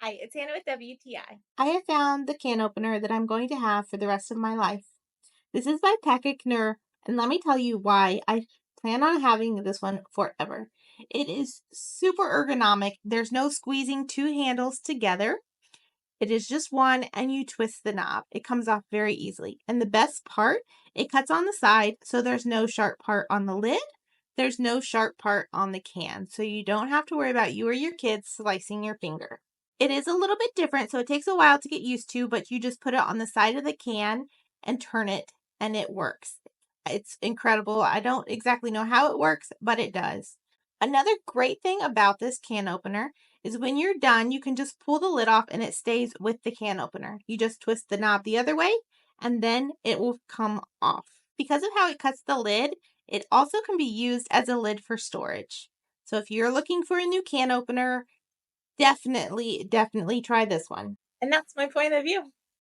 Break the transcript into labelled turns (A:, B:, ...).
A: Hi, it's Hannah with WTI.
B: I have found the can opener that I'm going to have for the rest of my life. This is by PAKITNER, and let me tell you why I plan on having this one forever. It is super ergonomic. There's no squeezing two handles together. It is just one, and you twist the knob. It comes off very easily. And the best part, it cuts on the side, so there's no sharp part on the lid. There's no sharp part on the can, so you don't have to worry about you or your kids slicing your finger. It is a little bit different, so it takes a while to get used to, but you just put it on the side of the can and turn it, and it works. It's incredible. I don't exactly know how it works, but it does. Another great thing about this can opener is when you're done, you can just pull the lid off and it stays with the can opener. You just twist the knob the other way and then it will come off. Because of how it cuts the lid, it also can be used as a lid for storage. So if you're looking for a new can opener, definitely try this one.
A: And that's my point of view.